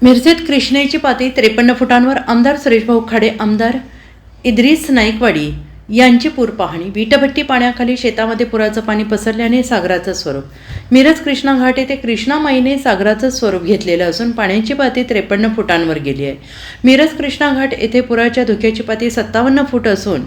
मिरजेत कृष्णेची पातळी 53 फुटांवर आमदार सुरेशभाऊ खाडे, आमदार इद्रिस नाईकवाडी यांची पूर पाहणी। वीटभट्टी पाण्याखाली शेतामध्ये पुराचं पाणी पसरल्याने सागराचं स्वरूप। मिरज कृष्णा घाट येथे कृष्णा माईने सागराचं स्वरूप घेतलेलं असून पाण्याची पातळी 53 फुटांवर गेली आहे। मिरज कृष्णा घाट येथे पुराच्या धोक्याची पातळी 57 फूट असून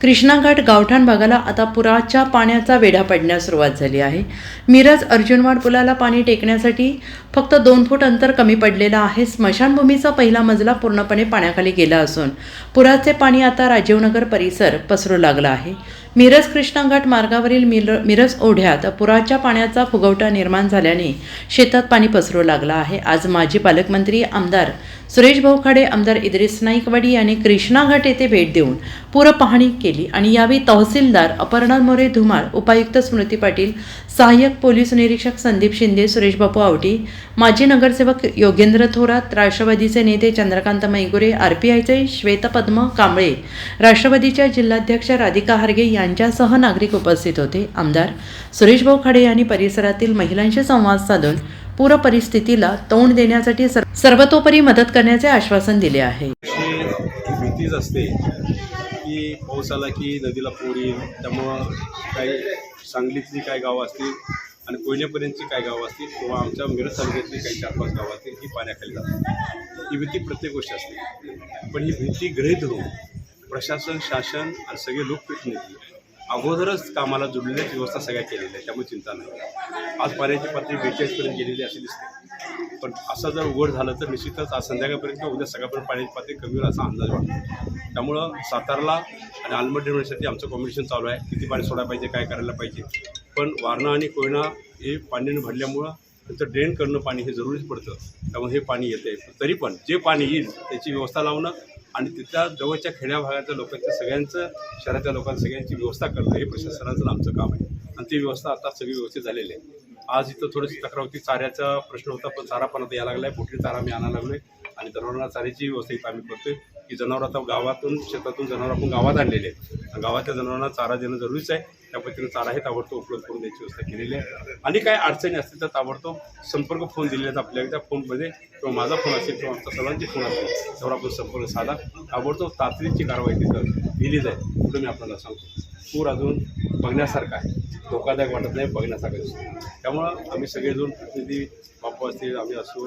कृष्णा घाट गावठाण भागाला आता पुराच्या पाण्याचा वेढा पडण्यास सुरुवात झाली आहे। मिरज अर्जुनवाड पुलाला पाणी टेकण्यासाठी फक्त 2 फूट अंतर कमी पडलेलं आहे। स्मशानभूमीचा पहिला मजला पूर्णपणे पाण्याखाली गेला असून पुराचे पाणी आता राजीवनगर परिसर पसरू लागला आहे। मिरज कृष्णा घाट मार्गावरील मिरज ओढ्यात पुराच्या पाण्याचा फुगवटा निर्माण झाल्याने शेतात पाणी पसरू लागला आहे। आज माजी पालकमंत्री आमदार सुरेशभाऊ खाडे, आमदार इद्रिस नाईकवाडी यांनी कृष्णा घाट येथे भेट देऊन पूर पाहणी केली आणि यावेळी तहसीलदार अपर्णा मोरे धुमाळ, उपायुक्त स्मृती पाटील, सहाय्यक पोलीस निरीक्षक संदीप शिंदे, सुरेश बापू आवटी, माजी नगरसेवक योगेंद्र थोरात, राष्ट्रवादीचे नेते चंद्रकांत मैगुरे, आरपीआयचे श्वेतपद्म कांबळे, राष्ट्रवादीच्या जिल्हाध्यक्ष राधिका हार्गे यांच्यासह नागरिक उपस्थित होते। आमदार सुरेशभाऊ खाडे यांनी परिसरातील महिलांशी संवाद साधून पूर परिस्थितीला तोंड देण्यासाठी सर्वतोपरी मदत करण्याचे आश्वासन दिले आहे। भीतीच असते की पाऊस आला की नदीला पूर येईल, त्यामुळं काही सांगलीतली काही गावं असतील आणि कोयनेपर्यंतची काही गावं असतील किंवा आमच्या मिरज तालुक्यातली काही 4-5 गावं असतील ही पाण्याखाली जातात। ही भीती प्रत्येक गोष्ट असते, पण ही भीती गृहीत धरून प्रशासन, शासन आणि सगळे लोकप्रतिनिधी अगोदरच कामाला जुळण्याची व्यवस्था सगळ्या केलेल्या आहे, त्यामुळे चिंता नाही। आज पाण्याची पातळी 42पर्यंत गेलेली अशी दिसते, पण असं जर उघड झालं तर निश्चितच आज संध्याकाळपर्यंत किंवा उद्या सकाळपर्यंत पाण्याची पातळी कमी होईल असा अंदाज वाटतो। त्यामुळं सातारला आणि आलमट ड्रेनेजसाठी आमचं कॉम्पिटिशन चालू आहे, किती पाणी सोडायला पाहिजे, काय करायला पाहिजे। पण वारणा आणि कोयना हे पाण्याने भरल्यामुळं त्यांचं ड्रेन करणं पाणी हे जरुरीच पडतं, त्यामुळे हे पाणी येते। तरी पण जे पाणी येईल त्याची व्यवस्था लावणं आणि तिथल्या जवळच्या खेड्या भागाच्या लोकांच्या सगळ्यांचं, शहराच्या लोकांचं सगळ्यांची व्यवस्था करणं हे प्रशासनाचं आमचं काम आहे आणि ती व्यवस्था आता सगळी व्यवस्थित झालेली आहे। आज इथं थोडीशी तक्रार होती, चाऱ्याचा प्रश्न होता, पण चारा पण आता यायला लागला आहे। पोटली चारा आम्ही आणायला लागलो आहे आणि जनावरांना चाऱ्याची व्यवस्था इथं आम्ही करतोय की जनावर आता गावातून, शेतातून जनावर आपण गावात आणलेले आहेत। गावातल्या जनावरांना चारा देणं जरुरीचं आहे, त्या पद्धतीनं चारा हे ताबडतोब उपलब्ध करून द्यायची व्यवस्था केलेली आहे। आणि काय अडचणी असतील तर ताबडतोब संपर्क फोन दिलेले आहेत आपल्याला, त्या फोनमध्ये किंवा माझा फोन असेल किंवा आमच्या सर्वांचे फोन असेल त्यावर आपण संपर्क साधा, ताबडतोब तातडीची कारवाई तिथं दिली जाईल। पुढे मी आपल्याला सांगतो, पूर अजून बघण्यासारखा आहे, धोकादायक वाटत नाही, बघण्यासारखं दिसतो। त्यामुळं आम्ही सगळेजण प्रतिनिधी, बापू असतील, आम्ही असो,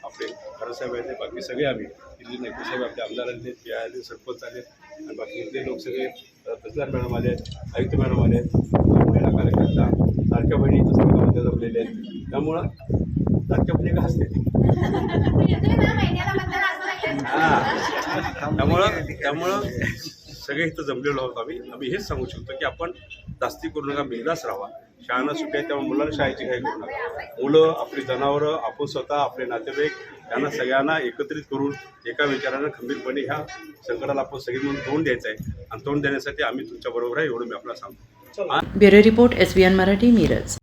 आपले खरंसाहेब आहेत, बाकी सगळे आम्ही दिल्ली नाईक साहेब, आपले आमदार आले, पी आय आले, सरपंच आले आणि बाकी इथले लोक सगळे, तहसीलदार मॅडम आले आहेत, आयुक्त मॅडम आले आहेत, महिला कार्यकर्ता, लाडक्या बहिणी इथं संघामध्ये जमलेले आहेत। त्यामुळं लाडक्या बहिणी का असते त्यामुळं सगळे इथं जमलेलो आहोत। आम्ही हेच सांगू शकतो की आपण जास्ती करू नका, बिंदास राहावा। शाळांना सुट्ट्या आहे त्यामुळे मुलांना शाळेची काही करू नका। मुलं, आपली जनावरं, आपण स्वतः, आपले नातेवाईक यांना सगळ्यांना एकत्रित करून एका विचारानं खंबीरपणे ह्या संकटाला आपण सगळे मिळून तोंड द्यायचं आहे आणि तोंड देण्यासाठी आम्ही तुमच्याबरोबर आहे, एवढं मी आपल्याला सांगतो। Bureau report, SBN Marathi, Miraj.